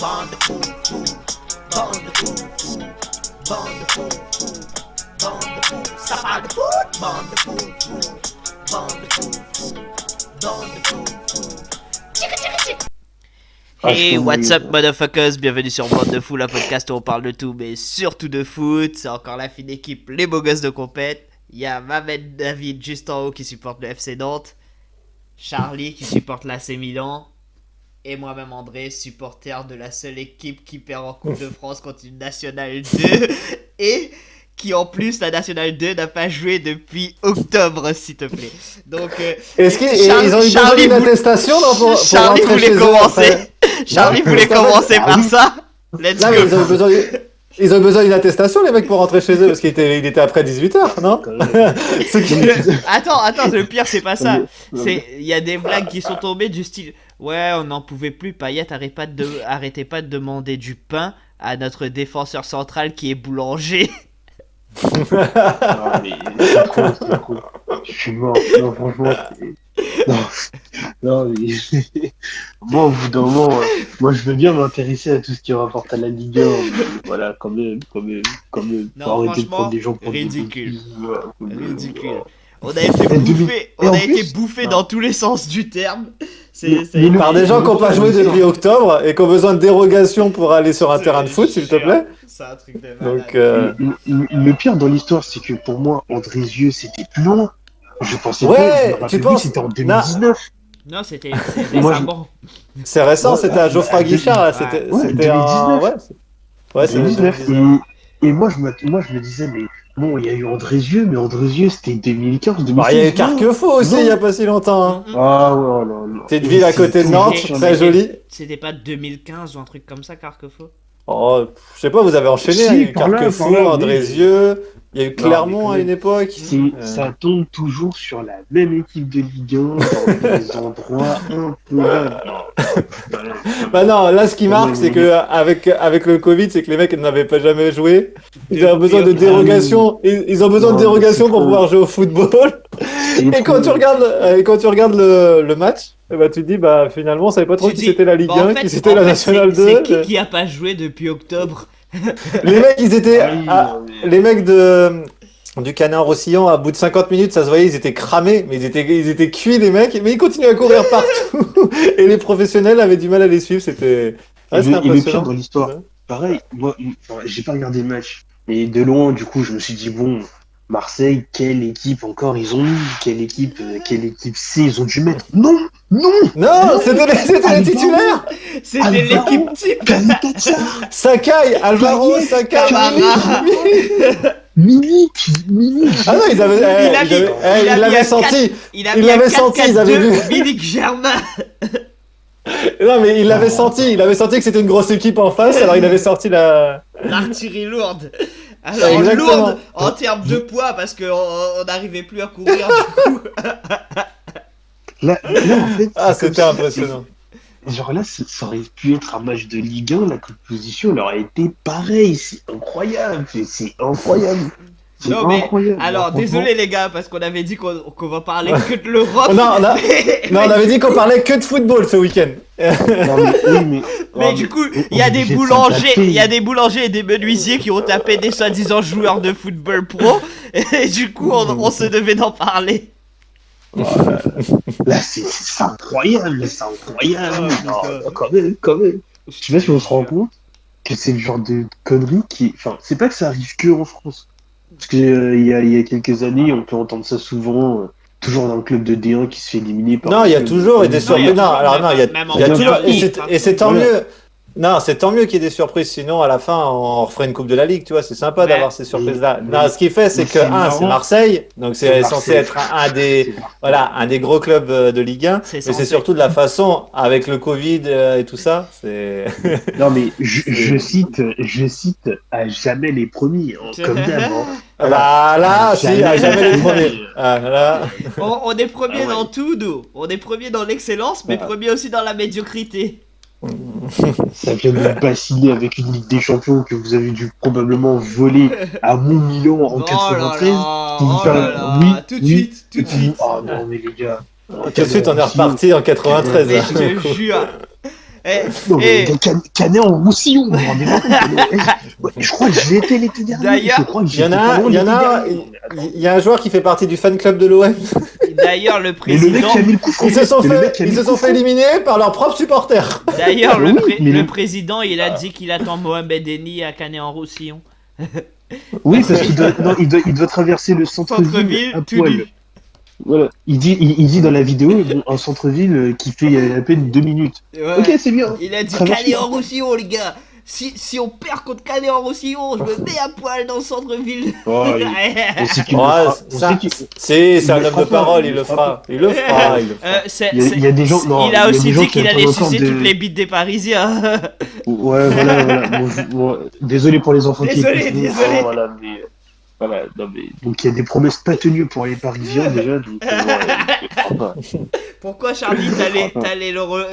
bande de fous, fous, bande de fous, fous, bande de fous, fous, bande de fous. Ça parle de foot, bande de fous, fous, bande de fous, fous, bande de fous, fous. Tchic, tchic, tchic. Hey, what's up, motherfuckers? Bienvenue sur Bande de Fou, la podcast où on parle de tout, mais surtout de foot. C'est encore la fine équipe, les beaux gosses de compète. Il y a Mamed David juste en haut qui supporte le FC Nantes, Charlie qui supporte l'AC Milan, et moi-même André, supporter de la seule équipe qui perd en Coupe de France contre une Nationale 2, et qui en plus, la Nationale 2 n'a pas joué depuis octobre, s'il te plaît. Donc, est-ce qu'ils ont eu besoin d'une attestation pour Charlie rentrer voulait chez commencer. eux Charlie voulait commencer par ça. Let's non, go. Mais ils ont besoin d'une attestation, les mecs, pour rentrer chez eux, parce qu'il était après 18h, non? Attends, le pire, c'est pas ça. Il y a des blagues qui sont tombées du style ouais, on n'en pouvait plus, Payet arrêtez pas de demander du pain à notre défenseur central qui est boulanger. Non, mais c'est trop. Je suis mort. Non, franchement, non, mais moi, au bout d'un moment, moi, je veux bien m'intéresser à tout ce qui rapporte à la Ligue 1. Mais voilà, quand même. Non, Faut arrêter de franchement, prendre des gens pour ridicule. ridicule. On a été bouffé dans tous les sens du terme. Par des gens qui n'ont pas joué depuis octobre et qui ont besoin de dérogation pour aller sur un terrain de foot, s'il te plaît. C'est un truc de malade. Donc, le pire dans l'histoire, c'est que pour moi, Andrézieux, c'était plus loin. Je pensais Ouais, pas, je me rappelais tu plus penses- que c'était en 2019. Non, c'était Moi, récemment. c'est récent, Ouais, c'était à Geoffroy Guichard, là. ouais, C'était un... 2019. Ouais, c'est 2019. 2019. Et moi, je me disais, mais bon, il y a eu Andrézieux, mais Andrézieux, c'était 2015, 2016. Bah, il y a eu Carquefou aussi, Non. il y a pas si longtemps. Hein. Ah ouais, oh là là. C'est une ville à côté de Nantes, C'était- très jolie. C'était pas 2015 ou un truc comme ça, Carquefou? Oh, je sais pas, vous avez enchaîné, Si, il y a eu par là, Carquefou, par là, oui. Andrézieux, il y a eu Clermont à une époque. Ça tombe toujours sur la même équipe de Ligue 1, dans des endroits improbables. Bah non, là ce qui marque, c'est que avec le Covid, c'est que les mecs n'avaient pas jamais joué. Ils ont besoin de dérogation. Ils ont besoin de Non, dérogation mais pour c'est pouvoir jouer au football. Et quand tu regardes le match, eh ben, tu te dis bah finalement, on savait pas trop Tu qui dis, c'était la Ligue bah, en 1, fait- qui c'était en la fait, Nationale c'est 2. qui a pas joué depuis octobre? Les mecs, ils étaient Ah oui, mais- les mecs du Canard Roussillon, à bout de 50 minutes, ça se voyait, ils étaient cramés, mais ils étaient cuits, les mecs, mais ils continuaient à courir partout. Et les professionnels avaient du mal à les suivre, c'était Et le pire impressionnant. dans l'histoire, pareil, moi, j'ai pas regardé le match. Et de loin, du coup, je me suis dit, bon, Marseille, quelle équipe encore ils ont eu? Quelle équipe C ils ont dû mettre? Non! Non, c'était les titulaires. C'était Alvaro, l'équipe type. Kamikaze, Sakai, Alvaro, Sakai, Camara. Milik. Ah non, ils l'avaient senti. Il a Il mis un l'avait senti, ils avaient 4-4-2 vu. au Milik Germain. Non, mais il l'avait senti. Il avait senti que c'était une grosse équipe en face, alors il avait sorti la. L'artillerie lourde. Alors Exactement. lourde en termes de poids parce qu'on n'arrivait plus à courir du coup. Là, en fait, Ah, c'est c'était comme si- impressionnant. Genre là, ça aurait pu être un match de Ligue 1, la composition elle aurait été pareille, c'est incroyable, c'est incroyable. C'est Non mais incroyable. alors Franchement, désolé les gars parce qu'on avait dit qu'on va parler que de l'Europe. Non, on avait dit qu'on parlait que de football ce week-end. non, mais, oui, mais, Mais oh, du coup, mais il y a des obligé de boulangers, s'adapter. il y a des boulangers et des menuisiers qui ont tapé des soi-disant joueurs de football pro et du coup on se devait d'en parler. Là, c'est incroyable, c'est incroyable. Oh, Non, putain. quand même. Je sais pas si on se rend compte que c'est le genre de connerie qui. Enfin, c'est pas que ça arrive que en France. Parce que il y a quelques années, on peut entendre ça souvent, toujours dans le club de D1 qui se fait éliminer par. Non, il y a club toujours de- des Non, il y a surprises. Non, toujours, alors non, il y a même en toujours. Première Ligue, Et c'est tant Voilà. mieux. Non, c'est tant mieux qu'il y ait des surprises. Sinon, à la fin, on referait une Coupe de la Ligue. Tu vois, c'est sympa Ouais. d'avoir ces surprises-là. Mais- Non, ce qui fait, c'est mais que c'est c'est marrant. Marseille, donc c'est C'est censé Marseille. être un des gros clubs de Ligue 1. C'est Mais censé. c'est surtout de la façon avec le Covid et tout ça. C'est. Non mais je cite à jamais les premiers, hein, comme d'hab. Hein. Bah là, si, Jamais. jamais les premiers. Ah, là. On est premier Ah ouais. dans tout, nous. On est premier dans l'excellence, mais Ah. premier aussi dans la médiocrité. Ça vient de bassiner avec une Ligue des Champions que vous avez dû probablement voler à Mont-Milan en Oh là 93. là, Pour oh faire- là là, oui, tout de oui, suite, tout de et suite. puis- Oh non mais les gars. Tout de suite, on est reparti en 93. Mais hein. je te jure. Non, mais Eh, Canet en Roussillon, vous vous rendez pas compte? Ouais, je crois que j'y étais l'été dernier. D'ailleurs, je crois que Il y en j'étais a, pas loin il y en l'été a, dernier. il y a un joueur qui fait partie du fan club de l'OM. d'ailleurs, le Mais le mec président. qui a mis le coup franc. Ils se sont mais le mec fait, qui a mis ils le se sont coup fait franc. éliminer par leurs propres supporters. D'ailleurs, Oui, mais le le- président, il a dit qu'il attend Mohamed Eni à Canet-en-Roussillon. Oui, parce qu'il doit, non, il doit traverser le centre-ville Centre-ville, à tout poil. nu. Voilà. Il dit dans la vidéo, bon, un centre-ville qui fait à peine 2 minutes. Ouais. Ok, c'est bien. Il a dit Traverse- Canet-en-Roussillon, les gars. Si on perd contre Canet-en-Roussillon, je me mets à poil dans le centre-ville. Oh, on sait qu'il Ouais, le fera. On ça- sait qu'il- C'est Il un le homme fera de pas, parole, il il le le fera fera. Il le fera, il le fera. Il y a des gens- non, il a il y a aussi des gens dit qui qu'il allait attendent encore sucer de- toutes les bites des Parisiens. Ouais, voilà. Bon, désolé pour les enfants Désolé, qui écoutent. désolé. Voilà, mais voilà, non, mais donc il y a des promesses pas tenues pour les Parisiens déjà. Donc, il le fera pas. Pourquoi, Charlie,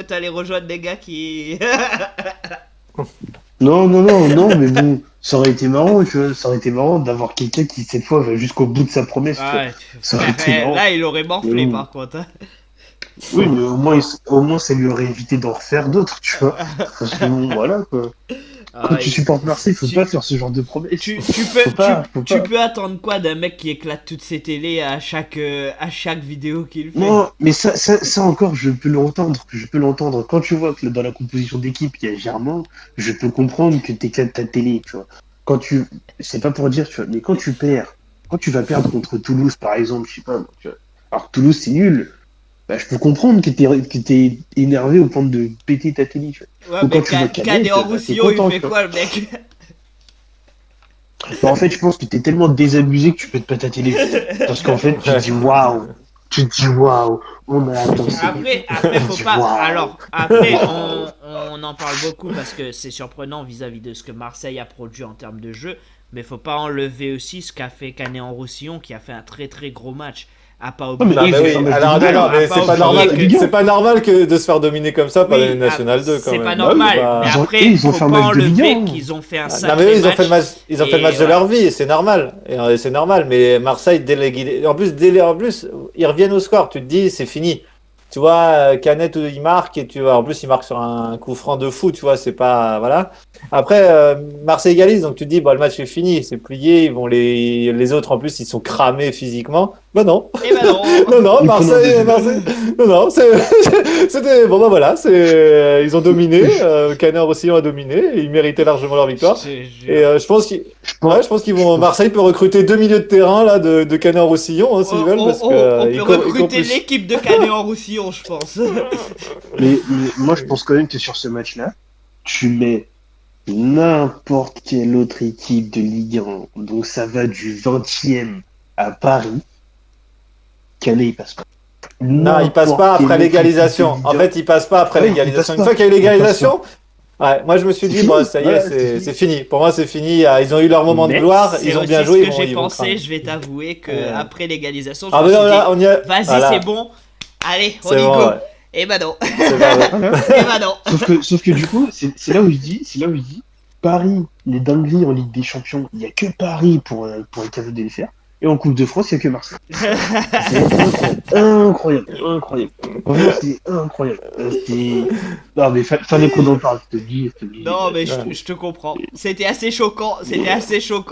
t'allais rejoindre des gars qui. Non, mais bon, ça aurait été marrant, tu vois, ça aurait été marrant d'avoir quelqu'un qui cette fois va jusqu'au bout de sa promesse. Tu vois. Ouais, Ça aurait été marrant. là, il aurait morflé Oui. par contre. Hein. Oui, mais au moins ça lui aurait évité d'en refaire d'autres, tu vois. Parce que bon, voilà quoi. Ah, Quand tu supportes Marseille, faut tu- pas faire ce genre de promesses. Tu Faut pas. peux attendre quoi d'un mec qui éclate toutes ses télés à chaque vidéo qu'il fait? Non, mais ça encore, je peux l'entendre. Quand tu vois que dans la composition d'équipe, il y a Germain, je peux comprendre que t'éclates ta télé, tu vois. C'est pas pour dire, tu vois, mais quand tu perds, quand tu vas perdre contre Toulouse, par exemple, je sais pas, tu vois. Alors que Toulouse, c'est nul. Bah, je peux comprendre que t'es énervé au point de péter ta télé, tu vois. Ouais, Ou mais quand tu vois Canet, Canet-en-Roussillon, t'es content, il fait tu vois. quoi, le mec? Bah, en fait, je pense que t'es tellement désabusé que tu pètes pas ta télé. Parce qu'en fait, tu te dis waouh. On a attendu. Après, faut pas. Waouh. Alors, après, on en parle beaucoup parce que c'est surprenant vis-à-vis de ce que Marseille a produit en termes de jeu. Mais faut pas enlever aussi ce qu'a fait Canet-en-Roussillon, qui a fait un très très gros match. À pas mais oublier. Ah bah ils oui, ont fait un match alors de non, dingue. mais Pas c'est pas oublier normal, que- c'est pas normal que de se faire dominer comme ça par Oui, les National 2 quand c'est même. pas Bah oui, normal. bah- Mais Ils ont- après, ils ont faut fait un pas match de Ligue enlever 1. qu'ils ont fait un Non sacré mais eux ils ont match. fait le match, ils ont fait le match de voilà. leur vie et c'est normal. Et c'est normal. Mais Marseille délégué, en plus ils reviennent au score. Tu te dis c'est fini. Tu vois Canet il marque et tu vois en plus il marque sur un coup franc de fou. Tu vois c'est pas voilà. Après Marseille égalise donc tu te dis bon le match est fini, c'est plié. Ils vont les autres en plus ils sont cramés physiquement. Bah non. Eh ben non. Non, Ils Marseille, non, c'était bon, bah voilà, ils ont dominé, Canet Roussillon a dominé, et ils méritaient largement leur victoire. Je te jure. Et je pense qu'ils vont, Marseille peut recruter 2 milieux de terrain là de Canet Roussillon hein, s'ils veulent, parce que on ils peut courent- ils courent recruter plus. l'équipe de Canet-en-Roussillon, je pense. Mais moi, je pense quand même que sur ce match-là, tu mets n'importe quelle autre équipe de Ligue 1, donc ça va du 20e à Paris, Canet, il passe pas. Non, il passe pas après l'égalisation. En fait, il passe pas après Ouais, il l'égalisation. passe Une pas. fois qu'il y a eu l'égalisation, ouais, moi je me suis C'est dit, fini. bon, ça y est, Ouais, c'est c'est fini. Pour moi, c'est fini. Ils ont eu leur moment de Mais gloire, C'est ils ont aussi bien ce joué. que j'ai ils vont pensé, cramer. je vais t'avouer que Ouais. après l'égalisation, je Ah, me mais suis non, là, dit, on y a. vas-y, Voilà. c'est bon. Allez, on C'est y bon, go. ouais. Eh ben non. C'est pas vrai. Eh ben non. Sauf que du coup, c'est là où je dis, Paris, les dingueries en Ligue des Champions, il n'y a que Paris pour être capable de les faire. Et en Coupe de France, il n'y a que Marseille. C'est incroyable. Vraiment, c'est incroyable. Non, mais fallait qu'on en parle, je te dis. Non, mais je te comprends. C'était assez choquant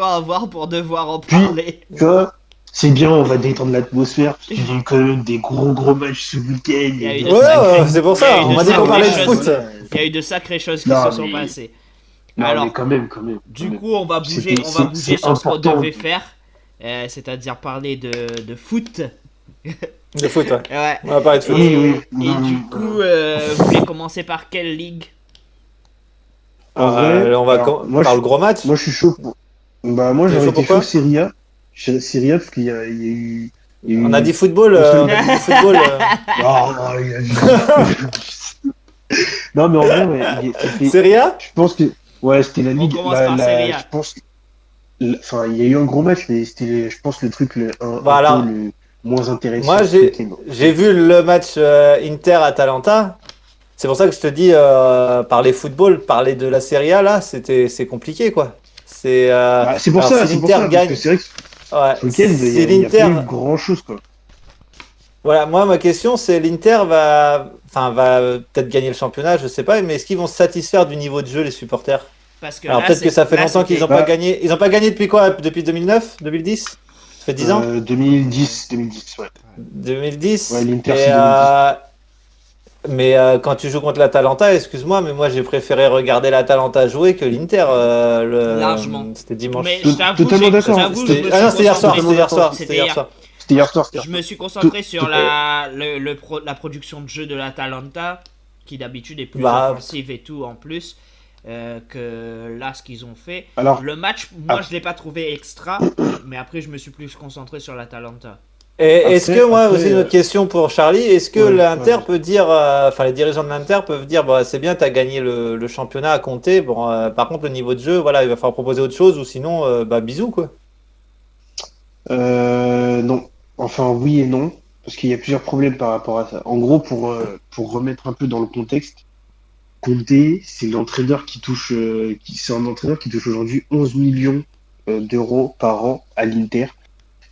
à voir pour devoir en Puis- parler. Tu vois, c'est bien, on va détendre l'atmosphère, parce qu'il y a eu quand même des gros matchs ce week-end. Il y a eu de Ouais, sacrés- c'est pour il y a ça. eu On de m'a dit qu'on sacrées parlait de choses. foot. Il y a eu de sacrées choses qui Non, se sont mais- passées. Non, Alors, mais quand même. Du coup, on va bouger, C'était- on va bouger c'est sur ce qu'on important. devait faire. C'est-à-dire parler de foot. De foot, ouais. Ouais. On va parler de foot. Oui. Et du coup, vous voulez commencer par quelle ligue? En vrai, On va alors, moi, par je- le gros match. Moi, je suis chaud. Bah, moi, T'es j'aurais chaud été pourquoi chaud Serie A. Serie A, parce qu'il y a eu. On a dit football. Parce que- On a dit football. Oh, non, il y a- non, mais en vrai, ouais, Serie A. je pense que. Ouais, c'était la On Ligue. commence par Serie A. Je pense. Enfin, il y a eu un gros match, mais c'était, je pense, le truc un Voilà. peu le moins intéressant. Moi, ce week-end. j'ai vu le match Inter-Atalanta. C'est pour ça que je te dis, parler football, parler de la Serie A, là, c'est compliqué, quoi. Bah, c'est pour alors, ça, si c'est pour l'Inter ça. Parce gagne, que c'est vrai que ouais, ce week-end, si il y a l'Inter, pas eu grand chose, quoi. Voilà, moi ma question c'est l'Inter va peut-être gagner le championnat, je sais pas, mais est-ce qu'ils vont se satisfaire du niveau de jeu les supporters? Parce que Alors là, peut-être que ça fait longtemps qu'ils c'était. n'ont pas Bah, gagné. Ils n'ont pas gagné depuis quoi? Depuis 2009? 2010? Ça fait 10 ans? 2010, ouais. 2010. Ouais, l'Inter, Et c'est 2010. quand tu joues contre l'Atalanta, excuse-moi, mais moi j'ai préféré regarder l'Atalanta jouer que l'Inter. Largement. C'était dimanche. Mais je t'avoue, Totalement d'accord. je me Ah suis non, c'était hier soir. concentré. C'était hier soir. C'était C'était hier hier. soir. C'était hier soir. Je me suis concentré sur tout- la production de jeu de l'Atalanta, qui d'habitude est plus Bah, offensive et tout en plus, que là ce qu'ils ont fait. Alors, Le match, moi ap- je l'ai pas trouvé extra, mais après je me suis plus concentré sur l'Atalanta. Et est-ce que moi après, aussi une autre question pour Charlie, est-ce que ouais, l'Inter ouais. peut dire, enfin les dirigeants de l'Inter peuvent dire, bah, c'est bien, t'as gagné le championnat à compter. Bon, par contre le niveau de jeu, voilà, il va falloir proposer autre chose ou sinon, bah bisous quoi. Non. Enfin, oui et non, parce qu'il y a plusieurs problèmes par rapport à ça. En gros, pour remettre un peu dans le contexte, Conte, c'est l'entraîneur c'est un entraîneur qui touche aujourd'hui 11 millions d'euros par an à l'Inter.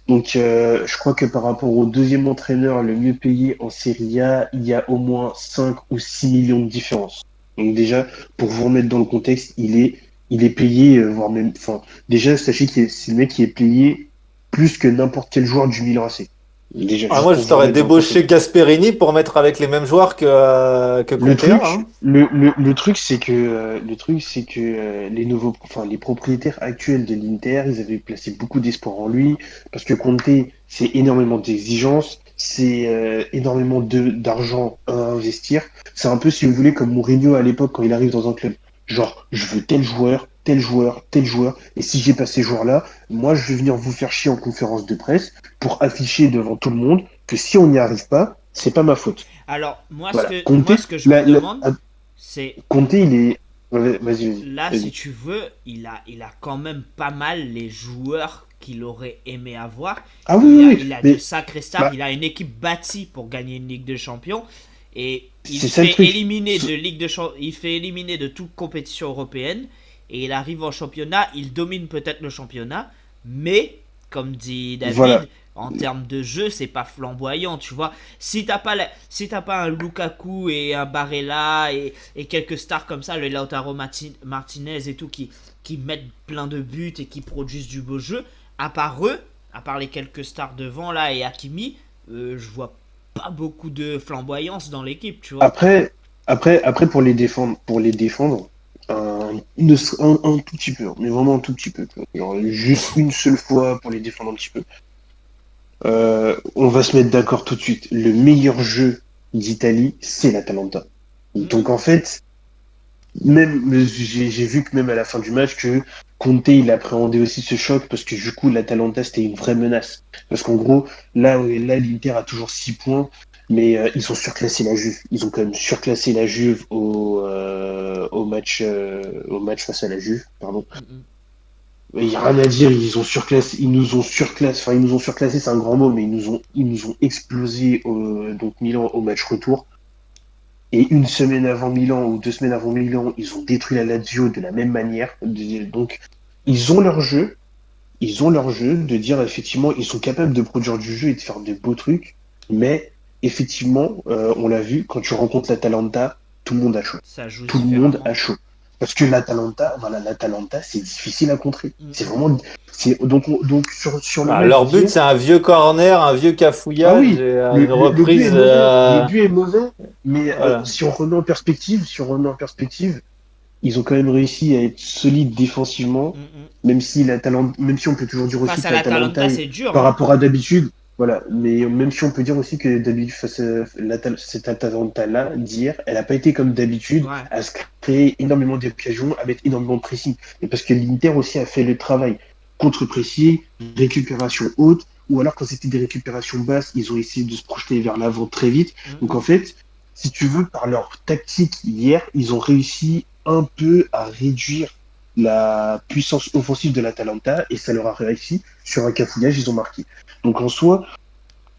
Donc, je crois que par rapport au deuxième entraîneur le mieux payé en Serie A, il y a au moins 5 ou 6 millions de différence. Donc déjà, pour vous remettre dans le contexte, il est payé, voire même, enfin, déjà, sachez que c'est le mec qui est payé plus que n'importe quel joueur du Milan AC. Déjà, Ah, juste moi pour je vous t'aurais remettre dans le débauché contexte. Gasperini pour mettre avec les mêmes joueurs que Le Conte, truc, hein. le truc, c'est que les propriétaires actuels de l'Inter, ils avaient placé beaucoup d'espoir en lui, parce que Conte, c'est énormément d'exigences, c'est énormément d'argent à investir. C'est un peu, si vous voulez, comme Mourinho à l'époque quand il arrive dans un club. Genre, je veux tel joueur, tel joueur, tel joueur, et si j'ai pas ces joueurs-là, moi, je vais venir vous faire chier en conférence de presse pour afficher devant tout le monde que si on n'y arrive pas, c'est pas ma faute. Alors, moi Voilà. ce que je me demande, c'est Conte, il est. Ouais, vas-y, vas-y. là, Vas-y. si tu veux, il a quand même pas mal les joueurs qu'il aurait aimé avoir. Ah oui, oui, Il a mais de sacrés stars, bah, il a une équipe bâtie pour gagner une Ligue de Champions. Et il c'est ça le fait truc. éliminer de il fait éliminer de toute compétition européenne. Et il arrive en championnat, il domine peut-être le championnat, mais comme dit David, Voilà. en termes de jeu, c'est pas flamboyant, tu vois. Si t'as pas un Lukaku et un Barella et quelques stars comme ça, le Lautaro Martinez et tout, qui mettent plein de buts et qui produisent du beau jeu, à part eux, à part les quelques stars devant là et Hakimi, je vois pas beaucoup de flamboyance dans l'équipe, tu vois. Après, pour les défendre, un tout petit peu, mais vraiment un tout petit peu, quoi. Genre, juste une seule fois pour les défendre un petit peu. On va se mettre d'accord tout de suite. Le meilleur jeu d'Italie, c'est l'Atalanta. Donc en fait, même j'ai vu que même à la fin du match que Conte il appréhendait aussi ce choc parce que du coup l'Atalanta c'était une vraie menace parce qu'en gros là l'Inter a toujours 6 points mais ils ont surclassé la Juve, ils ont quand même surclassé la Juve au match face à la Juve, pardon. Mhm. Il n'y a rien à dire, ils nous ont surclassé, enfin ils nous ont surclassé, c'est un grand mot, mais ils nous ont explosé donc Milan au match retour. Et une semaine avant Milan ou 2 semaines avant Milan, ils ont détruit la Lazio de la même manière. Donc, ils ont leur jeu. Ils ont leur jeu de dire effectivement, ils sont capables de produire du jeu et de faire de beaux trucs. Mais effectivement, on l'a vu, quand tu rencontres l'Atalanta, tout le monde a chaud. Ça joue Tout le monde différemment. a chaud. Parce que l'Atalanta, c'est difficile à contrer. Mm. C'est vraiment. Donc sur le Ah, match leur but d'hier, c'est un vieux corner, un vieux ah cafouillage oui, et le une but est reprise. mauvais. Le but est mauvais, mais Voilà. si on remet en perspective, ils ont quand même réussi à être solides défensivement, Mhm. même si on peut toujours dire aussi Face que à l'Atalanta, l'Atalanta, c'est dur, par hein. rapport à d'habitude, voilà, mais même si on peut dire aussi que d'habitude, face à cette Atalanta-là, d'hier, elle n'a pas été comme d'habitude Ouais. à se créer énormément d'occasions, à mettre énormément de pressing. Et parce que l'Inter aussi a fait le travail contre-pressing, récupération haute, ou alors quand c'était des récupérations basses, ils ont essayé de se projeter vers l'avant très vite. Donc en fait, si tu veux, par leur tactique hier, ils ont réussi un peu à réduire la puissance offensive de l'Atalanta et ça leur a réussi sur un cafouillage, ils ont marqué. Donc en soi,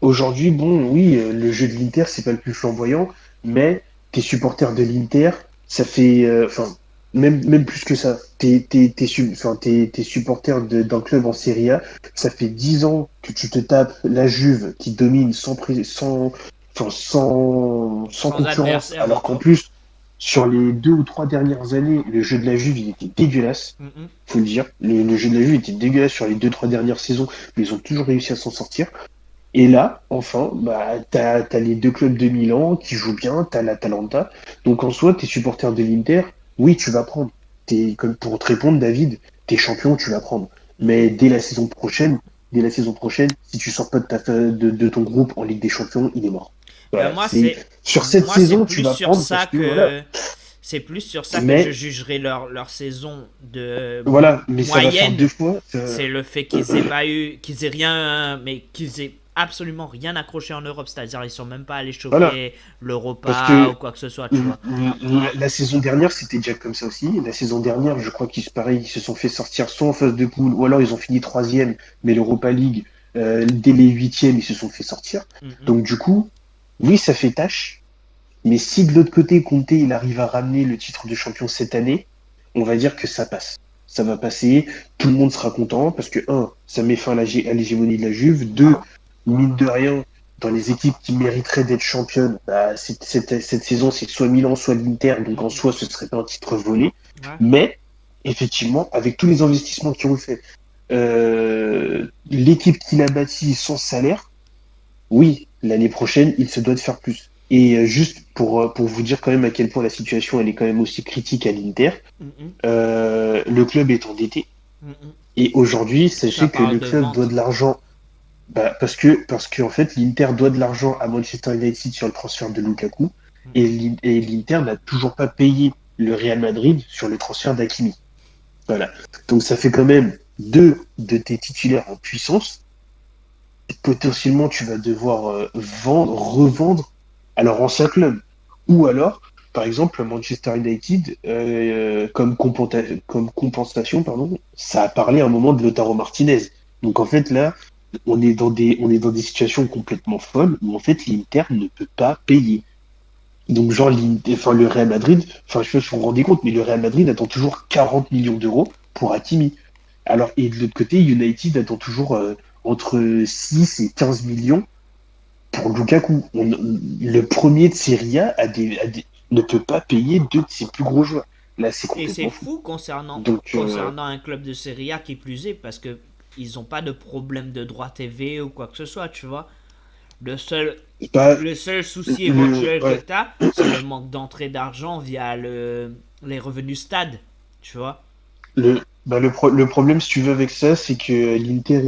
aujourd'hui, bon, oui, le jeu de l'Inter, c'est pas le plus flamboyant, mais tes supporters de l'Inter, ça fait, enfin, même plus que ça. T'es supporter d'un club en Serie A. Ça fait 10 ans que tu te tapes la Juve qui domine sans Sans concurrence. adversaire Alors qu'en encore. plus, sur les 2 ou 3 dernières années, le jeu de la Juve, il était dégueulasse. Mhm. Faut le dire. Le jeu de la Juve était dégueulasse sur les 2, 3 dernières saisons, mais ils ont toujours réussi à s'en sortir. Et là, enfin, bah, t'as les deux clubs de Milan qui jouent bien, t'as l'Atalanta. Donc en soi, t'es supporter de l'Inter, oui, tu vas prendre. Comme pour te répondre, David, t'es champion, tu vas prendre. Mais dès la saison prochaine, si tu sors pas de ton groupe en Ligue des Champions, il est mort. Ben Voilà, moi c'est sur cette moi c'est saison, tu plus vas sur prendre ça parce que voilà. que c'est plus sur ça que je Mais jugerai leur saison de voilà, mais ça va faire moyenne. 2 fois. C'est le fait qu'ils aient pas eu, qu'ils aient rien, mais qu'ils aient absolument rien accroché en Europe. C'est-à-dire ils sont même pas allés Voilà, choper parce l'Europa que ou quoi que ce soit, tu vois. La saison dernière, c'était déjà comme ça aussi. La saison dernière, je crois pareil, ils se sont fait sortir soit en phase de poule, ou alors ils ont fini troisième, mais l'Europa League, dès les huitièmes, ils se sont fait sortir. Mhm. Donc du coup, oui, ça fait tâche. Mais si de l'autre côté, Conte, il arrive à ramener le titre de champion cette année, on va dire que ça passe. Ça va passer, tout le monde sera content, parce que, ça met fin à l'hégémonie de la Juve. Deux, mine de rien, dans les équipes qui mériteraient d'être championnes, bah, cette saison, c'est soit Milan, soit l'Inter, donc en soi, ce serait pas un titre volé. Ouais. Mais, effectivement, avec tous les investissements qu'ils ont fait, l'équipe qu'il a bâtie sans salaire, oui, l'année prochaine, il se doit de faire plus. Et juste pour vous dire quand même à quel point la situation elle est quand même aussi critique à l'Inter, Mhm. le club est endetté. Mhm. Et aujourd'hui, C'est la sachez que période le de club doit vente. de l'argent, bah, parce que en fait, l'Inter doit de l'argent à Manchester United sur le transfert de Lukaku, et Mhm. l'Inter n'a toujours pas payé le Real Madrid sur le transfert d'Hakimi. Voilà. Donc ça fait quand même deux de tes titulaires en puissance. Potentiellement, tu vas devoir revendre à leur ancien club. Ou alors, par exemple, Manchester United, comme compensation, pardon, ça a parlé à un moment de Lautaro Martinez. Donc en fait, là, on est dans des situations complètement folles où en fait l'Inter ne peut pas payer. Donc genre le Real Madrid, enfin je sais pas si vous vous rendez compte, mais le Real Madrid attend toujours 40 millions d'euros pour Hakimi. Alors et de l'autre côté, United attend toujours entre 6 et 15 millions pour Lukaku. Le premier de Serie A ne peut pas payer deux de ses plus gros joueurs. Là, c'est Et c'est complètement fou. fou concernant, Donc, concernant un club de Serie A qui plus est, parce que ils ont pas de problème de droit TV ou quoi que ce soit, tu vois. Le seul, c'est pas le seul souci éventuel que ouais, tu as, c'est le manque d'entrée d'argent via les revenus stade, tu vois. le problème, si tu veux, avec ça, c'est que l'Inter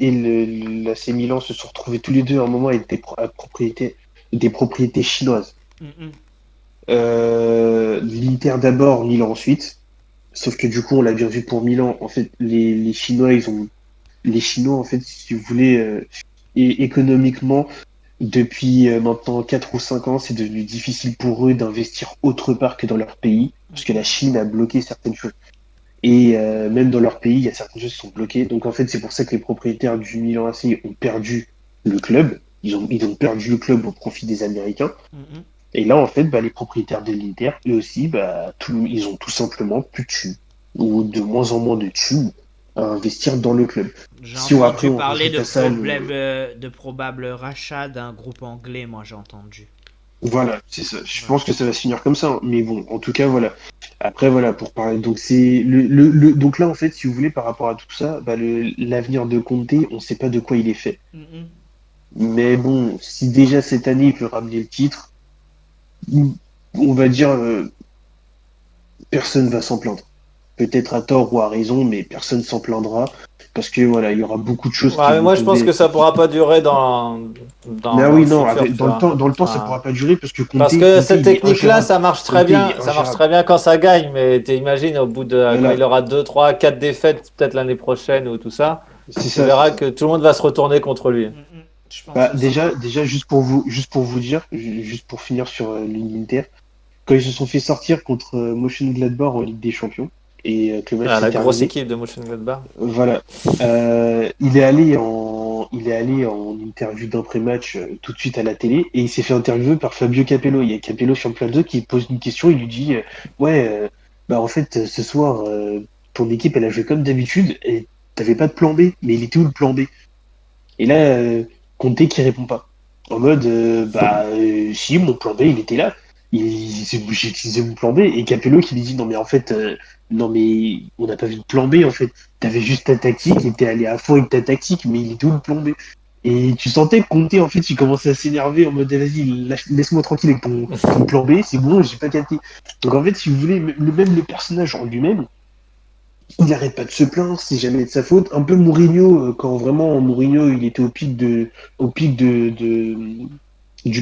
et l'AC Milan se sont retrouvés tous les deux à un moment avec des propriétés chinoises. Mhm. L'Inter d'abord, Milan ensuite. Sauf que du coup, on l'a bien vu pour Milan. En fait, les Chinois, en fait, si vous voulez, et économiquement, depuis maintenant 4 ou 5 ans, c'est devenu difficile pour eux d'investir autre part que dans leur pays, parce que la Mhm. Chine a bloqué certaines choses. Et même dans leur pays, il y a certaines choses qui sont bloquées. Donc en fait, c'est pour ça que les propriétaires du Milan AC ont perdu le club. Ils ont perdu le club au profit des Américains. Mhm. Et là, en fait, bah, les propriétaires de l'Inter, eux aussi, bah, ils ont tout simplement plus de thunes, ou de moins en moins de thunes à investir dans le club. J'ai Si après entendu on parler rajoute à ça de probables rachats d'un groupe anglais, moi j'ai entendu. Voilà, c'est ça. Je Ouais. pense que ça va se finir comme ça, hein. Mais bon, en tout cas, voilà. Après, voilà, pour parler. Donc, donc là, en fait, si vous voulez, par rapport à tout ça, bah, l'avenir de Conte, on ne sait pas de quoi il est fait. Mhm. Mais bon, si déjà cette année, il peut ramener le titre, on va dire, personne va s'en plaindre. Peut-être à tort ou à raison, mais personne s'en plaindra. Parce que voilà, il y aura beaucoup de choses qui Ouais, mais vont moi, je pense tomber. que ça pourra pas durer Mais dans ah le oui, non, futur, tu dans le vois. temps, ça Enfin, pourra pas durer parce que parce que Conte, cette il est technique-là, ingérable. ça marche très bien quand ça gagne, mais t'imagines au bout de quand il Voilà, aura 2, 3, 4 défaites, peut-être l'année prochaine ou tout ça, c'est tu ça, c'est verras ça. que tout le monde va se retourner contre lui. Mhm. Je pense Bah, aussi. déjà, juste pour vous dire, juste pour finir sur l'Inter, quand ils se sont fait sortir contre Mönchengladbach en Ligue des Champions et que le match Ah, s'est la grosse terminé, équipe de Mönchengladbach. voilà, il est allé en interview d'après-match tout de suite à la télé et il s'est fait interviewer par Fabio Capello. Il y a Capello sur plein de qui pose une question, il lui dit ouais, bah en fait, ce soir, ton équipe, elle a joué comme d'habitude et t'avais pas de plan B, mais il était où le plan B? Et là, Conte qui répond pas. En mode, si, mon plan B, il était là. J'ai utilisé mon plan B. Et Capello qui lui dit, non mais en fait, non mais on n'a pas vu de plan B en fait. T'avais juste ta tactique et t'es allé à fond avec ta tactique, mais il était où le plan B? Et tu sentais que Conte, en fait, il commençait à s'énerver en mode, vas-y, laisse-moi tranquille avec ton plan B, c'est bon, j'ai pas capté. Donc en fait, si vous voulez, même le personnage en lui-même, il n'arrête pas de se plaindre, c'est jamais de sa faute. Un peu Mourinho, quand vraiment Mourinho il était au pic du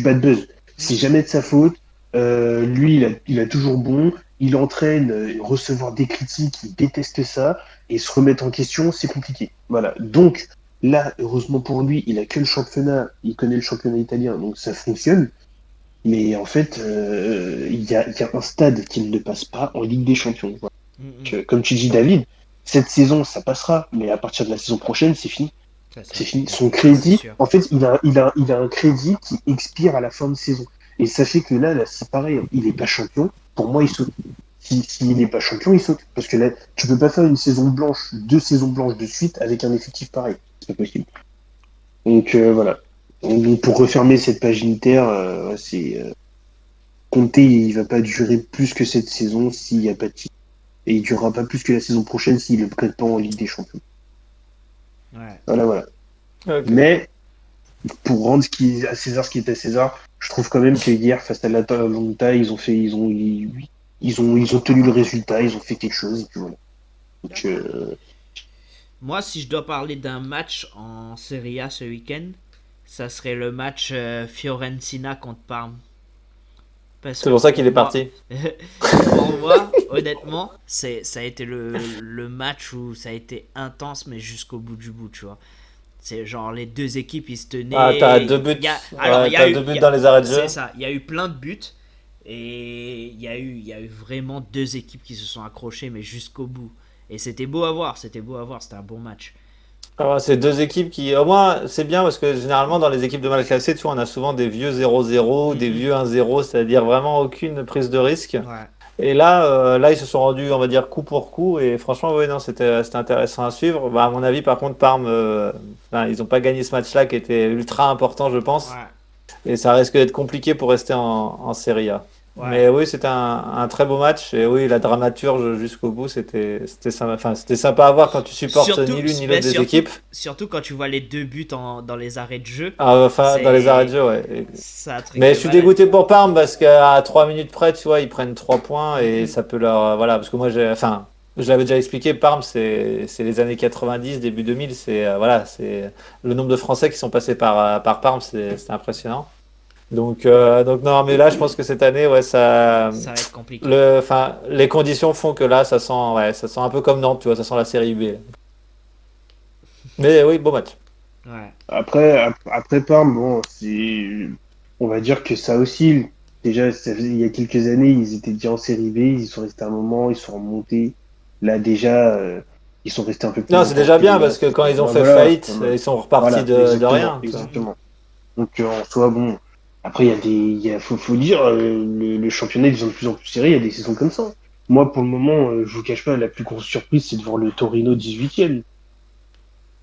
bad buzz. C'est jamais de sa faute. Lui, il a toujours bon. Il entraîne, recevoir des critiques, il déteste ça. Et se remettre en question, c'est compliqué. Voilà. Donc, là, heureusement pour lui, il a que le championnat, il connaît le championnat italien, donc ça fonctionne. Mais en fait, il y a un stade qu'il ne passe pas en Ligue des Champions. Voilà. Comme tu dis, David, cette saison, ça passera, mais à partir de la saison prochaine, c'est fini. Ça, C'est fini. c'est Son crédit, sûr. en fait, il a un crédit qui expire à la fin de saison. Et sachez que là, c'est pareil, il n'est pas champion. Pour moi, il saute. S'il n'est pas champion, il saute. Parce que là, tu peux pas faire une saison blanche, 2 saisons blanches de suite avec un effectif pareil. C'est pas possible. Donc voilà. Donc, pour refermer cette page Inter, Conte, il va pas durer plus que cette saison s'il n'y a pas de titre. Et il durera pas plus que la saison prochaine s'il ne le prête pas en Ligue des Champions. Ouais. Voilà, voilà. Ok. Mais pour rendre à César ce qui est à César, je trouve quand même que hier, face à l'Atalanta, ils ont tenu le résultat, ils ont fait quelque chose, et puis voilà. Donc, Moi, si je dois parler d'un match en Serie A ce week-end, ça serait le match Fiorentina contre Parme. Parce C'est que pour ça qu'il est moi- parti. Pour moi, honnêtement, ça a été le match où ça a été intense, mais jusqu'au bout du bout, tu vois. C'est genre les deux équipes, ils se tenaient. Ah, t'as 2 buts. Alors, Ouais, il y a t'as eu, 2 buts dans les arrêts de jeu. c'est ça, il y a eu plein de buts. Et il y a eu vraiment deux équipes qui se sont accrochées, mais jusqu'au bout. Et c'était beau à voir, c'était un bon match. Ah, c'est 2 équipes qui, au moins, c'est bien parce que généralement dans les équipes de mal classées, tu vois, on a souvent des vieux 0-0, des Mhm. vieux 1-0, c'est-à-dire vraiment aucune prise de risque. Ouais. Et là, ils se sont rendus, on va dire, coup pour coup. Et franchement, oui, non, c'était intéressant à suivre. Bah, à mon avis, par contre, Parme, enfin, ils n'ont pas gagné ce match-là qui était ultra important, je pense. Ouais. Et ça risque d'être compliqué pour rester en Serie A. Ouais. Mais oui, c'était un très beau match. Et oui, la dramaturge jusqu'au bout, c'était sympa. Enfin, c'était sympa à voir quand tu supportes ni l'une ni l'autre des équipes. Surtout quand tu vois les deux buts dans les arrêts de jeu. Ah, enfin, C'est- dans les arrêts de jeu, ouais. Ça a un truc Mais de je suis malade. dégoûté pour Parme parce qu'à 3 minutes près, tu vois, ils prennent 3 points et ça peut leur. Voilà, parce que moi, enfin, je l'avais déjà expliqué, Parme, c'est les années 90, début 2000, voilà, c'est le nombre de Français qui sont passés par Parme, c'est impressionnant. Donc non, mais là, je pense que cette année, ouais, Ça va être compliqué. enfin, les conditions font que là, ça sent un peu comme Nantes, tu vois, ça sent la série B. Mais oui, beau match. Ouais. après Parme, bon, on va dire que ça oscille. Déjà, il y a quelques années, ils étaient déjà en série B, ils sont restés un moment, ils sont remontés. Là, déjà, ils sont restés un peu plus Non, c'est longtemps déjà bien que les parce que quand ils ont gars. fait Voilà, faillite, voilà. ils sont repartis Voilà, de exactement, rien. Tu vois. exactement. Donc en soi, bon, après faut dire, le championnat ils sont de plus en plus serré, il y a des saisons comme ça. Moi, pour le moment, je vous cache pas, la plus grosse surprise, c'est de voir le Torino 18e.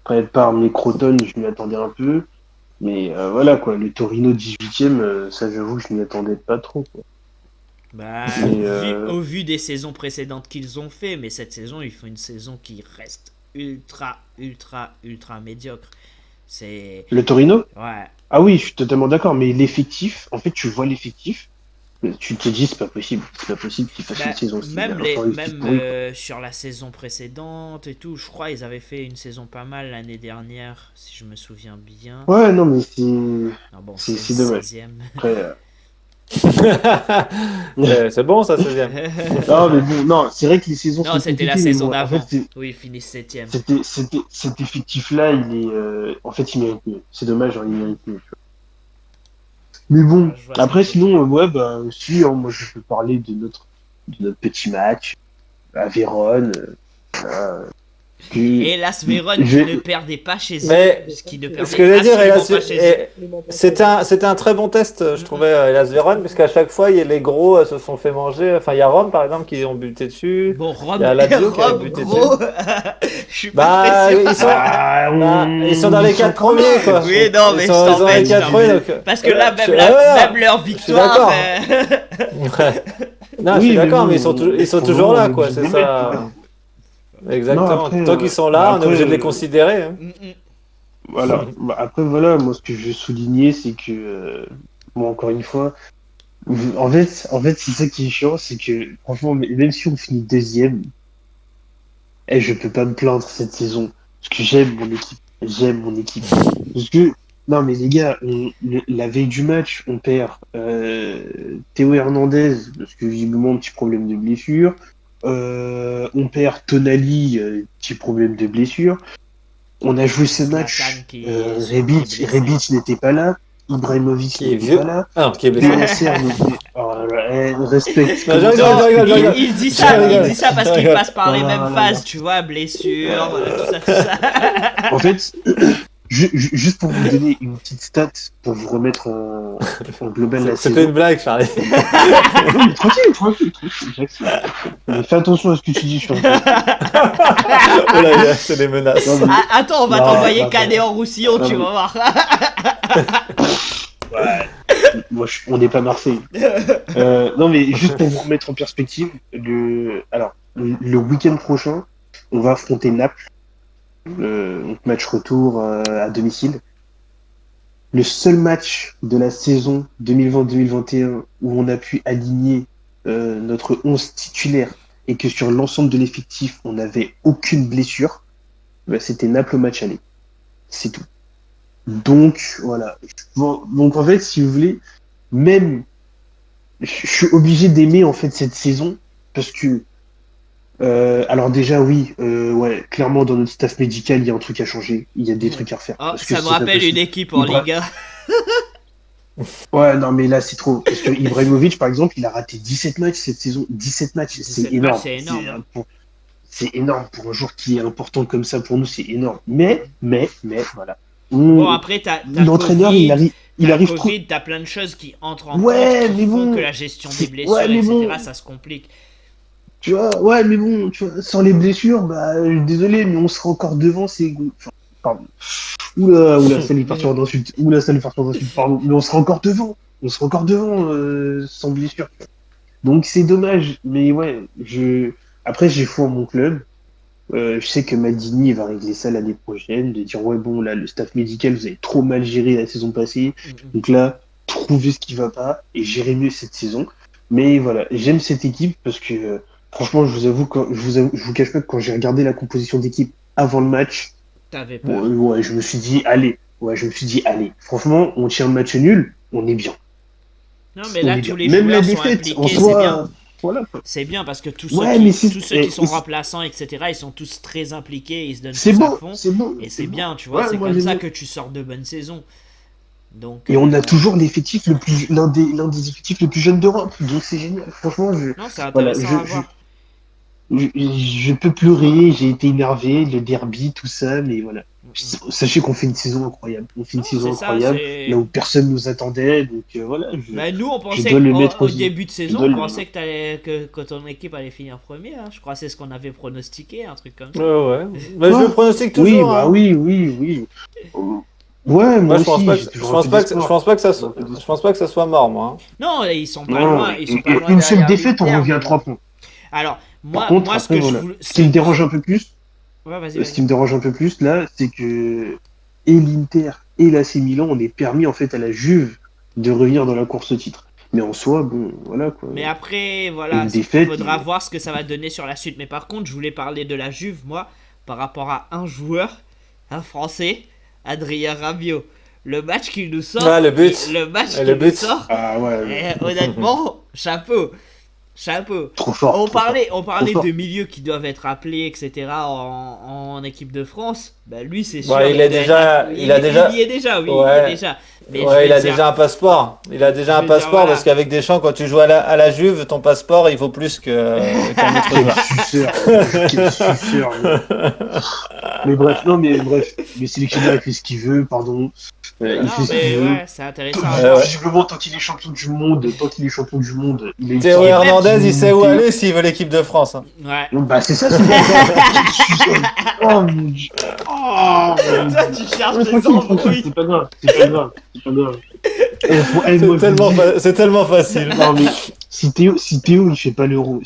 Après, par mes Croton, je m'y attendais un peu, mais voilà quoi, le Torino 18e, ça j'avoue que je m'y attendais pas trop, quoi. Bah, Mais, au vu des saisons précédentes qu'ils ont fait, mais cette saison, ils font une saison qui reste ultra médiocre. C'est. Le Torino? Ouais. Ah oui, je suis totalement d'accord, mais l'effectif, en fait, tu vois l'effectif, tu te dis, c'est pas possible qu'ils fassent Bah, une saison aussi. même Enfin, un effectif pourri, quoi. sur la saison précédente et tout, je crois ils avaient fait une saison pas mal l'année dernière, si je me souviens bien. Ouais, non, mais Non, bon, c'est dommage. 16e. Après, C'est bon, ça, 16e. non, mais bon, non, c'est vrai que les saisons Non, sont c'était la compliquées, mais saison bon, en d'avant. fait, Oui, ils finissent 7e. cet effectif-là, il est, en fait, il mérite mieux. C'est dommage, hein, il mérite mieux. Tu vois. Mais bon, Je vois ce après, que tu veux sinon, ouais, bah, si, hein, moi, je peux parler de notre petit match à Vérone. Voilà. Et Las Véron qui Je- ne perdait pas chez eux. Mais Qui ne perdait ce que je veux dire, absolument pas chez eux. c'était un très bon test, je trouvais, Hellas Vérone, puisqu'à chaque fois, les gros se sont fait manger. Enfin, il y a Rome, par exemple, qui ont buté dessus. Bon, Rome, Il y a Lazio qui a Rome buté gros, je suis pas Bah, très sûr. ils sont dans les 4 premiers, quoi. Oui, non, mais Ils je sont dans les t'embête, 4 premiers, donc... Parce que là, même, Ouais, même leur victoire. d'accord. euh, Non, je Oui, suis mais d'accord, bon, mais ils sont pour toujours le là, moment, quoi, on est c'est obligé de ça. les mettre, Exactement. Non, après, Tant qu'ils sont là, on est après, obligé de les considérer. Hein. Voilà. Bah, après, voilà, moi, ce que je veux souligner, c'est que, bon, encore une fois, en fait, c'est ça qui est chiant, c'est que, franchement, même si on finit deuxième, je peux pas me plaindre cette saison. Parce que j'aime mon équipe. J'aime mon équipe. Parce que, non, mais les gars, la veille du match, on perd Théo Hernandez, parce que visiblement, petit problème de blessure. On perd Tonali, petit problème de blessure. On a joué ce match. Zlatan qui est blessé. Rebic n'était pas là. Ibrahimovic Qui est n'était vieux. pas là. Ah, qui est blessé. Benacer n'était. Oh là là, respecte. Non, je rigole, je rigole. Il dit ça, Je rigole. il dit ça parce Je qu'il rigole. passe par les Voilà, mêmes voilà. phases, tu vois, blessure, tout ça, tout ça. En fait, juste pour vous donner une petite stat, pour vous remettre en global la C'était saison. une blague, Charlie. Non, mais tranquille, j'accepte. Mais fais attention à ce que tu dis, je suis un peu. Oh là, c'est des menaces. Non, mais- Ah, attends, on va Non, t'envoyer non, Canet en Roussillon, non, tu mais- vas voir. Moi, on n'est pas Marseille. Non, mais juste pour vous remettre en perspective, le week-end prochain, on va affronter Naples. Donc match retour à domicile. Le seul match de la saison 2020-2021 où on a pu aligner notre 11 titulaire et que sur l'ensemble de l'effectif, on n'avait aucune blessure, c'était Naples au match aller. C'est tout. Donc, voilà. Bon, donc, en fait, si vous voulez, même, je suis obligé d'aimer, en fait, cette saison parce que, alors déjà, oui, ouais, clairement, dans notre staff médical, il y a un truc à changer. Il y a des trucs à refaire. Oh, Parce que ça me c'est pas rappelle une possible. équipe en Ibra- Liga. Ouais, non, mais là, c'est trop. Parce que Ibrahimovic, par exemple, il a raté 17 matchs cette saison. 17 matchs, 17 c'est matchs, énorme. c'est énorme. C'est énorme pour un joueur qui est important comme ça pour nous, c'est énorme. Mais, voilà. Bon, après, t'as L'entraîneur, Covid, il arrive trop. Covid, t'as plein de choses qui entrent en Ouais, compte, qui mais font bon. que la gestion des blessures, Ouais, mais etc., bon. ça se complique. Tu vois, ouais, mais bon, tu vois, sans les blessures, bah, désolé, mais on sera encore devant, c'est. Enfin, pardon. Oula, ça lui partir d'insulte. Pardon. Mais on sera encore devant. On sera encore devant sans blessure. Donc c'est dommage. Mais ouais, après, j'ai foi en mon club. Je sais que Madini va régler ça l'année prochaine, de dire ouais bon là le staff médical vous avez trop mal géré la saison passée, donc là trouvez ce qui va pas et gérez mieux cette saison. Mais voilà, j'aime cette équipe parce que franchement je vous avoue je vous cache pas que quand j'ai regardé la composition d'équipe avant le match, T'avais peur. ouais je me suis dit allez, franchement on tient le match nul, on est bien. Non, mais On là, est tous bien. les Même joueurs la sont défaite impliqués, en c'est soi, bien. voilà. C'est bien parce que tous Ouais, ceux mais qui, tous ceux qui sont et- remplaçants, etc., ils sont tous très impliqués, ils se donnent C'est tous à bon, fond. c'est bon. Et c'est bon. bien, tu vois, Ouais, c'est moi, comme j'aime ça bien. que tu sors de bonnes saisons. Donc, Et on a toujours l'effectif le plus, l'un des effectifs les plus jeunes d'Europe. Donc c'est génial. Franchement, Non, c'est voilà, intéressant à voir. je peux pleurer, j'ai été énervé, le derby, tout ça, mais voilà. Sachez qu'on fait une saison incroyable. On fait une Non, saison c'est ça, incroyable, c'est- là où personne nous attendait. Donc voilà. Bah, nous, on pensait dois le mettre qu'au aux- début de saison, dois on le pensait que ton équipe allait finir premier. Hein. Je crois que c'est ce qu'on avait pronostiqué, un truc comme ça. Ouais. Bah, je Ouais. le pronostique Oui, toujours. bah hein. oui. Ouais, moi Moi, je aussi. pense pas j'ai que, je toujours pense un peu pas que, d'espoir. je pense pas que ça, J'ai un peu d'espoir. je pense pas que ça soit mort, moi. hein. Non, ils sont pas Non, loin. Ils sont pas loin une seule derrière défaite, on l'Inter, revient à mais 3 bon. points. Alors, moi, Par contre, moi ce après, que voilà. je voulais. Ce qui me dérange un peu plus, Ouais, vas-y, ce vas-y. qui me dérange un peu plus là, c'est que et l'Inter et l'AC Milan, on est permis en fait à la Juve de revenir dans la course au titre. Mais en soi, bon, voilà quoi. Mais après, voilà, Une il défaite, faudra il- voir ce que ça va donner sur la suite. Mais par contre, je voulais parler de la Juve, moi, par rapport à un joueur, un Français, Adrien Rabiot. Le match qu'il nous sort. Ah, le but. Le match Le qu'il but. nous sort. Ah ouais, Honnêtement, chapeau. Chapeau. trop fort. On trop parlait fort. de milieux qui doivent être appelés, etc. en équipe de France. Bah lui, c'est sûr. Ouais, il est déjà- il il a déjà- y est déjà, oui. Ouais. Il y est déjà. Mais je Ouais, vais il a dire- déjà un passeport. Il a déjà Je un vais dire, passeport voilà. parce qu'avec Deschamps, quand tu joues à la Juve, ton passeport, il vaut plus qu'un autre Quel joueur. suceur, quel suceur. Mais bref, non, mais bref, le sélectionneur il fait ce qu'il veut, pardon. Il fait Non, ce mais qu'il veut. ouais, c'est intéressant à voir. Ouais. Visiblement, tant qu'il est champion du monde, il a eu Théo Et même- Hernandez, il sait où aller s'il veut l'équipe de France. Hein. Ouais. Non, bah, c'est ça, c'est bon. Quel suceur. Oh mon dieu. Oh mon dieu. Toi, tu cherches Ouais, des tranquille, tranquille, embrouilles. c'est pas grave, c'est pas grave, c'est pas grave. Moi, je vous dis- C'est tellement facile. Non, mais si Théo il fait pas l'euro,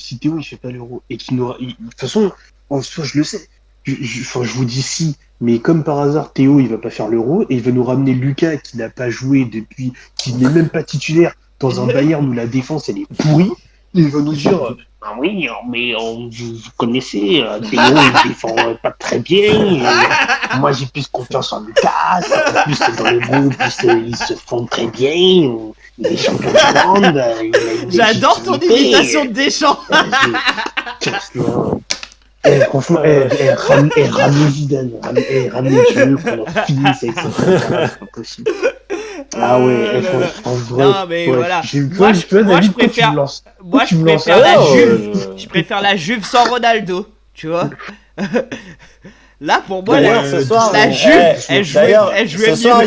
et qu'il n'aura. De toute façon, en soi, je le sais. Enfin, je vous dis si, mais comme par hasard, Théo il va pas faire l'euro et il va nous ramener Lucas qui n'a pas joué depuis, qui n'est même pas titulaire dans un Bayern où la défense elle est pourrie. Et il va nous dire ah oui, mais vous connaissez, Théo il défend pas très bien. Moi j'ai plus confiance en Lucas. En plus dans le groupe ils se font très bien. Il est champion du monde. Il a une J'adore ton légitimité. imitation de Deschamps. Franchement, ramenez Zidane, ramenez Dieu, qu'on en finisse avec cette affaire-là, c'est pas possible. Ah ouais, franchement, vrai. Non, mais voilà. Moi, Moi, je préfère- Moi, je tu me lances préfère la Oh, Juve. Je préfère la Juve sans Ronaldo. Tu vois. Là, pour moi, D'ailleurs, la, ce soir, la on- Juve, eh, elle d'ailleurs, jouait ce mieux. soir,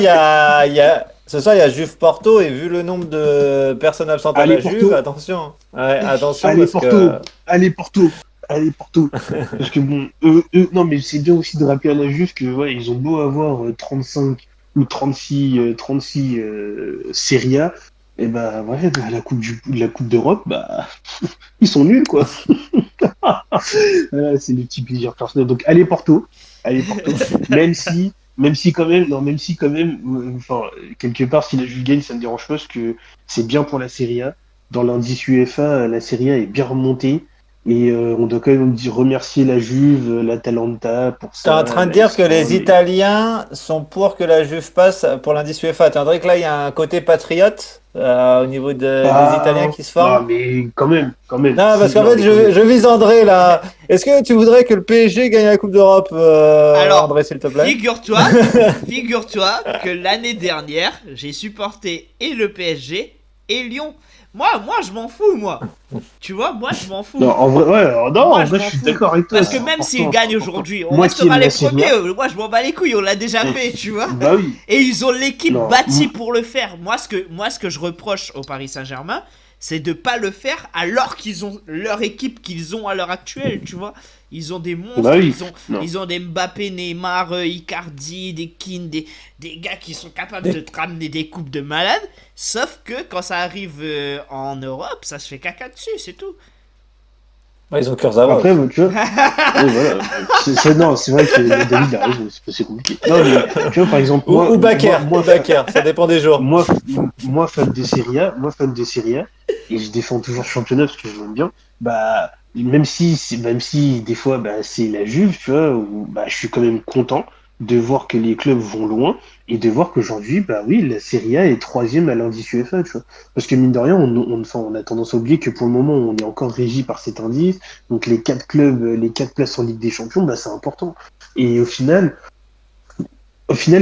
ce soir, il y a Juve Porto et vu le nombre de personnes absentes à Allez, la Porto. Juve, attention. Ouais, attention Allez, parce Porto. que Allez, Porto. Allez, Porto. Parce que bon, non, mais c'est bien aussi de rappeler à la Juve que, ouais, ils ont beau avoir 35 ou 36 Serie A, et bah, ouais, bah, la Coupe d'Europe, bah, ils sont nuls, quoi. Voilà, c'est le petit plaisir personnel. Donc, allez, Porto. Allez, Porto. Même si quand même, enfin, quelque part, si la Juve gagne, ça me dérange pas, parce que c'est bien pour la Serie A. Dans l'indice UEFA, la Serie A est bien remontée. Et on doit quand même remercier la Juve, l'Atalanta pour ça. t'es en train de Là, dire ils que sont- les Italiens sont pour que la Juve passe pour l'indice UEFA. T'es en train que là, il y a un côté patriote au niveau des Italiens qui se forment. Non, mais quand même. Non, parce qu'en Non, fait, mais quand même. je vise André là. Est-ce que tu voudrais que le PSG gagne la Coupe d'Europe, Alors, André, s'il te plaît? Figure-toi que l'année dernière, j'ai supporté et le PSG et Lyon. Moi, je m'en fous, moi. Tu vois, moi, je m'en fous. Non, en vrai, ouais, non, Moi, en je vrai, m'en je suis fous. d'accord avec toi. Parce que c'est même important, s'ils c'est gagnent important. aujourd'hui, on Moi qui restera aime les la Serie A. premiers. Moi, je m'en bats les couilles, on l'a déjà fait, tu vois. Bah oui. Et ils ont l'équipe Non, bâtie moi- pour le faire. Moi, ce que je reproche au Paris Saint-Germain, c'est de pas le faire alors qu'ils ont leur équipe qu'ils ont à l'heure actuelle, tu vois. Ils ont des monstres, Bah oui. Non. ils ont des Mbappé, Neymar, Icardi, des Keane, des gars qui sont capables de te ramener des coupes de malade. Sauf que quand ça arrive en Europe, ça se fait caca dessus, c'est tout. Ouais, ils ont Kurzawa. Après, tu vois, oui, voilà. Non, c'est vrai que David a raison, c'est compliqué. Non, mais tu vois, par exemple, Ou Bakker, ça dépend des jours. moi, fan de Serie A, et je défends toujours le championnat parce que je l'aime bien, bah, même si des fois, bah, c'est la Juve, tu vois, bah, je suis quand même content de voir que les clubs vont loin et de voir qu'aujourd'hui, bah oui, la Serie A est troisième à l'indice UEFA, tu vois. Parce que mine de rien, on a tendance à oublier que pour le moment, on est encore régi par cet indice. Donc les 4 clubs, les 4 places en Ligue des Champions, bah c'est important. Et au final,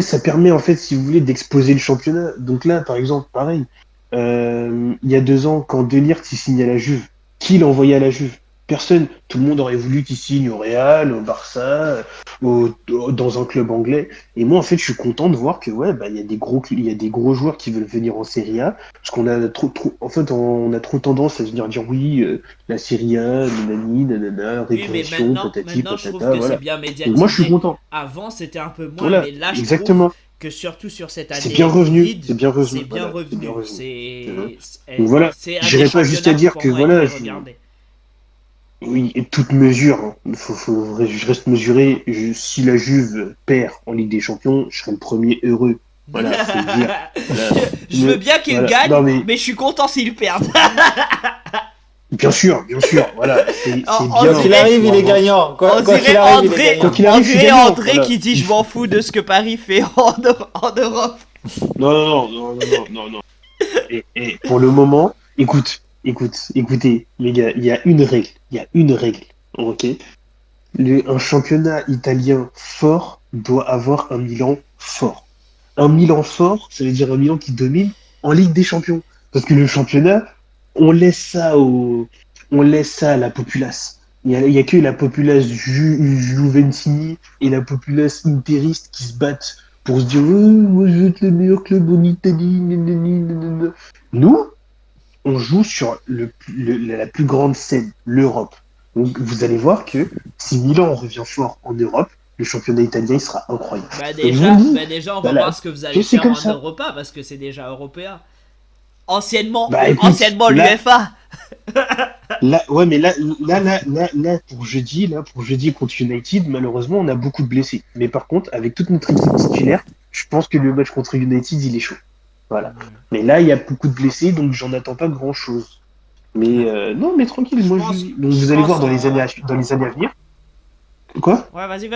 ça permet en fait, si vous voulez, d'exposer le championnat. Donc là, par exemple, pareil, il y a 2 ans, quand De Ligt il signe à la Juve, qui l'a envoyé à la Juve? Personne. Tout le monde aurait voulu qu'il signe au Real, au Barça, dans un club anglais. Et moi, en fait, je suis content de voir que ouais, bah, il y a des gros joueurs qui veulent venir en Serie A, parce qu'on a on a trop tendance à venir dire oui, la Serie A, nanani, nanana, Oui, mais régression, patati, maintenant, je trouve patata, que voilà. c'est bien Donc médiatisé. moi, je suis content. Avant, c'était un peu moins, Voilà, mais là, je exactement. trouve que surtout sur cette année C'est bien revenu, Covid, c'est bien revenu. c'est bien Voilà, revenu. c'est bien revenu. Donc voilà, c'est un j'irai des pas jusqu'à championnats dire pour que moi, voilà, il faut regarder. Oui, et toute mesure, hein. Je reste mesuré. Si la Juve perd en Ligue des Champions, je serai le premier heureux. Voilà, faut le dire. Voilà. Je veux bien qu'ils Voilà. gagnent, Non, mais je suis content s'ils perdent. Bien sûr, voilà. C'est On bien. Quoi qu'il arrive, il est gagnant. On Quoi qu'il dirait arrive, il est André, gagnant. Quoi qu'il arrive, on je suis dirait gagnant, André voilà. qui dit je m'en fous de ce que Paris fait en Europe. Non. Et pour le moment, écoutez, les gars, il y a une règle, ok? Un championnat italien fort doit avoir un Milan fort. un Milan fort, ça veut dire un Milan qui domine en Ligue des Champions. Parce que le championnat, on laisse ça on laisse ça à la populace. Il y a que la populace Juventini et la populace interiste qui se battent pour se dire moi je veux être le meilleur club en Italie. Nanana. Nous, on joue sur la plus grande scène, l'Europe. Donc vous allez voir que si Milan revient fort en Europe, le championnat italien il sera incroyable. Et je vous dis, Déjà, on va voilà, voir ce que vous allez que c'est faire comme en ça. Europa parce que c'est déjà européen. Anciennement, Bah, écoute, anciennement là- l'UEFA. Là, ouais, mais pour jeudi contre United, malheureusement, on a beaucoup de blessés. Mais par contre, avec toute notre équipe titulaire, je pense que le match contre United, il est chaud. Voilà. Mais là, il y a beaucoup de blessés, donc j'en attends pas grand-chose. Mais non, mais tranquille, Je moi, pense- donc, je vous allez voir pense dans les années à venir. Quoi? Ouais, vas-y.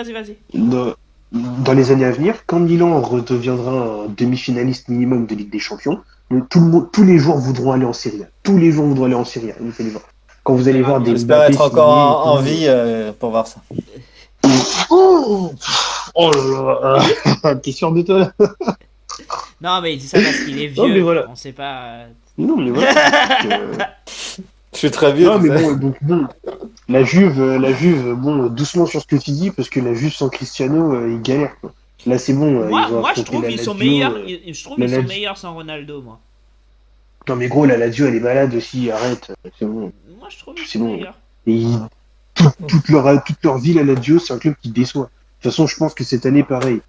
dans, dans les années à venir, quand Milan redeviendra un demi-finaliste minimum de Ligue des Champions, tous les joueurs voudront aller en Serie A. Tous les joueurs voudront aller en Serie A. Vous allez voir. Quand vous allez voir des J'espère Mbappé être encore signer en et tout. vie pour voir ça. Oh, oh là là, t'es sûr de toi là? Non, mais il dit ça parce qu'il est Non, vieux. mais voilà. On sait pas. Non, mais voilà. Je suis très vieux. Non, tu mais sais. bon, donc bon, la Juve, bon, doucement sur ce que tu dis, parce que la Juve sans Cristiano, ils galèrent. Quoi. Là, c'est bon, Moi, ils vont moi je affronter trouve la ils sont Lazio, meilleurs. Je trouve la ils sont Lazio. meilleurs sans Ronaldo, moi. Non, mais gros, la Lazio, elle est malade aussi, arrête, c'est bon. Moi, je trouve ils C'est sont bon. meilleurs. Et toute leur vie, la Lazio, c'est un club qui déçoit. De toute façon, je pense que cette année, pareil.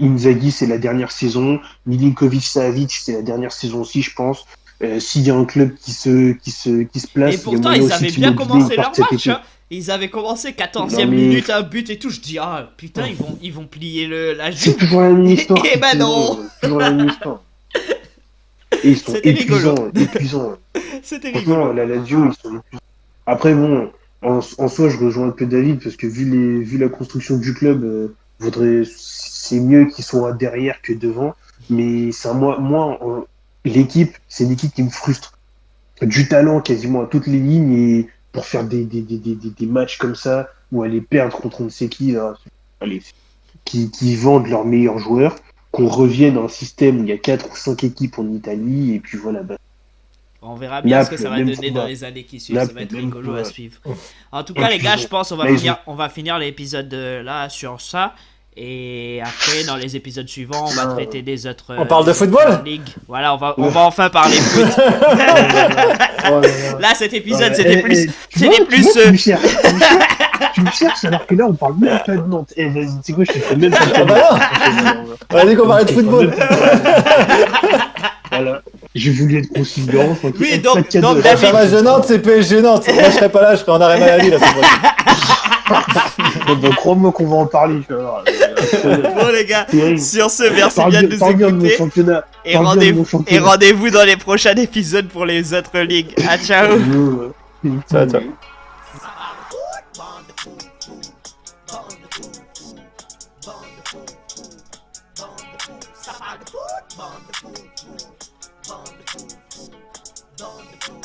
Inzaghi, c'est la dernière saison. Milinkovic-Savic, c'est la dernière saison aussi, je pense. S'il y a un club qui se place, Et il y a pourtant, moyen ils aussi avaient bien qu'Immobilier commencé parte leur cet match. été. Hein. Ils avaient commencé 14e Non, mais- minute, un but et tout. Je dis, ah putain, ils vont plier la C'est Juve. toujours la même histoire. Eh cette ben saison, non. toujours la même histoire. Et ils sont C'était rigolo. épuisants. C'était Franchement, rigolo. la Lazio, ils sont épuisants. Après, bon, en soi, je rejoins un peu David, parce que vu la construction du club, c'est mieux qu'ils soient derrière que devant. Mais ça, l'équipe, c'est une équipe qui me frustre. Du talent quasiment à toutes les lignes, et pour faire des matchs comme ça, ou aller perdre contre on ne sait qui, là, allez, qui vendent leurs meilleurs joueurs, qu'on revienne à un système où il y a 4 ou 5 équipes en Italie, et puis voilà. Bah, On verra bien Naples, ce que ça va même donner combat. dans les années qui suivent. Naples, Ça va être même rigolo combat. à suivre. En tout cas, les gars, je pense on Là, ils on va finir l'épisode là sur ça. Et après, dans les épisodes suivants, on va Non. traiter des autres. On parle de football ligues. Voilà, on va enfin parler foot. Oh là là. Là, cet épisode, Ouais, c'était plus. tu C'était vois, plus. tu me cherches, tu me cherches, alors que là, on parle même pas de Nantes. Eh, vas-y, tu sais quoi, je te fais même pas de Ah bah non. On a dit qu'on parlait de football. Voilà. J'ai voulu être conciliant. Oui, pas de cadeau. donc, Prochain match de Nantes, c'est PSG Nantes. Moi, je serai pas là, je serai en arrêt maladie la semaine prochaine. Bah, crois-moi qu'on va en parler. Tu vas voir. Bon, les gars, Terrible. sur ce, merci Parle bien de nous parle bien de mon écouter. championnat. Et Parle bien de mon championnat. rendez-vous dans les prochains épisodes pour les autres ligues. Ah, ciao! Ciao, ciao. Bond the food, bond the food, bond the food, bond the food.